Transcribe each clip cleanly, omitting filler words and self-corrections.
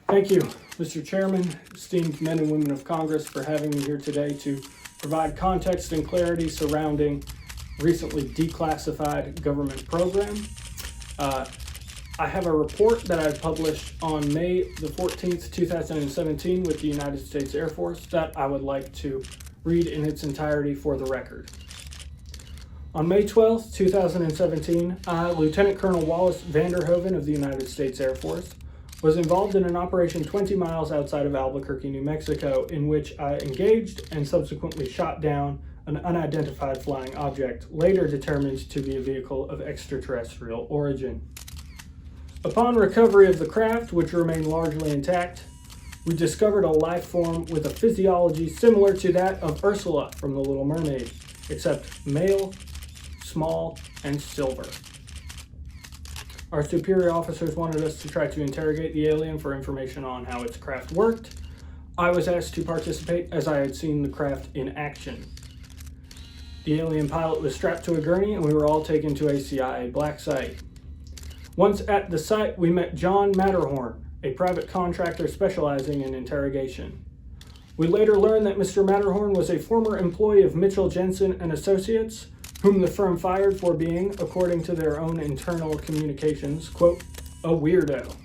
Thank you, Mr. Chairman, esteemed men and women of Congress, for having me here today to provide context and clarity surrounding recently declassified government program. I have a report that I published on May the 14th, 2017 with the United States Air Force that I would like to read in its entirety for the record. On May 12th, 2017, Lieutenant Colonel Wallace Vanderhoven of the United States Air Force was involved in an operation 20 miles outside of Albuquerque, New Mexico, in which I engaged and subsequently shot down an unidentified flying object, later determined to be a vehicle of extraterrestrial origin. Upon recovery of the craft, which remained largely intact, we discovered a life form with a physiology similar to that of Ursula from The Little Mermaid, except male, small, and silver. Our superior officers wanted us to try to interrogate the alien for information on how its craft worked. I was asked to participate as I had seen the craft in action. The alien pilot was strapped to a gurney and we were all taken to a CIA black site. Once at the site, we met John Matterhorn, a private contractor specializing in interrogation. We later learned that Mr. Matterhorn was a former employee of Mitchell Jensen and Associates, whom the firm fired for being, according to their own internal communications, quote, a weirdo.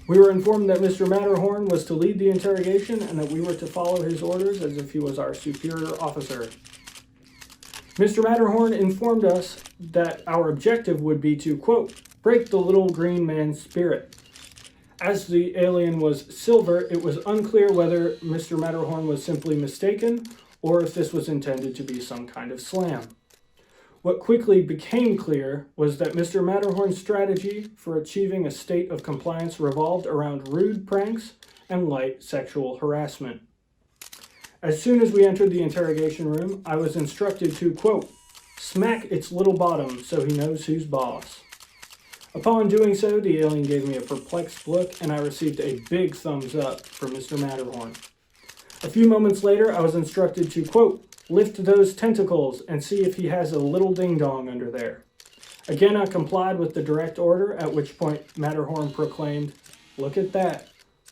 We were informed that Mr. Matterhorn was to lead the interrogation and that we were to follow his orders as if he was our superior officer. Mr. Matterhorn informed us that our objective would be to, quote, break the little green man's spirit. As the alien was silver, it was unclear whether Mr. Matterhorn was simply mistaken or if this was intended to be some kind of slam. What quickly became clear was that Mr. Matterhorn's strategy for achieving a state of compliance revolved around rude pranks and light sexual harassment. As soon as we entered the interrogation room, I was instructed to, quote, smack its little bottom so he knows who's boss. Upon doing so, the alien gave me a perplexed look and I received a big thumbs up from Mr. Matterhorn. A few moments later, I was instructed to, quote, lift those tentacles and see if he has a little ding-dong under there. Again, I complied with the direct order, at which point Matterhorn proclaimed, look at that,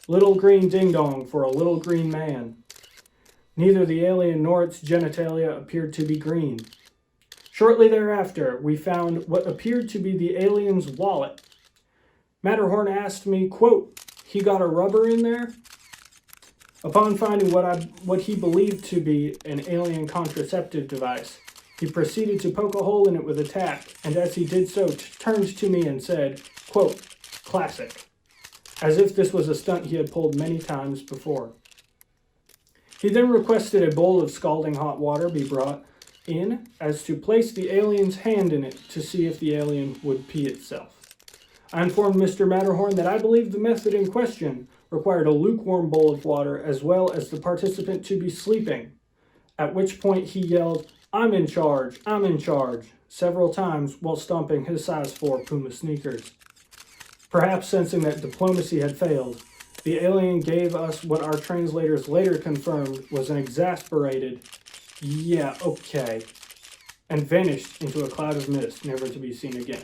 little green ding-dong for a little green man. Neither the alien nor its genitalia appeared to be green. Shortly thereafter, we found what appeared to be the alien's wallet. Matterhorn asked me, quote, he got a rubber in there? Upon finding what he believed to be an alien contraceptive device, he proceeded to poke a hole in it with a tack, and as he did so, turned to me and said, quote, classic, as if this was a stunt he had pulled many times before. He then requested a bowl of scalding hot water be brought in as to place the alien's hand in it to see if the alien would pee itself. I informed Mr. Matterhorn that I believed the method in question required a lukewarm bowl of water as well as the participant to be sleeping, at which point he yelled, I'm in charge, several times while stomping his size 4 Puma sneakers. Perhaps sensing that diplomacy had failed, the alien gave us what our translators later confirmed was an exasperated, yeah, okay, and vanished into a cloud of mist, never to be seen again.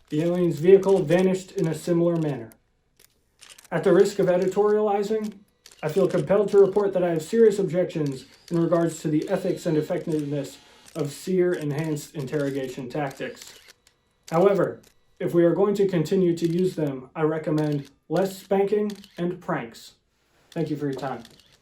The alien's vehicle vanished in a similar manner. At the risk of editorializing, I feel compelled to report that I have serious objections in regards to the ethics and effectiveness of SEER-enhanced interrogation tactics. However, if we are going to continue to use them, I recommend less spanking and pranks. Thank you for your time.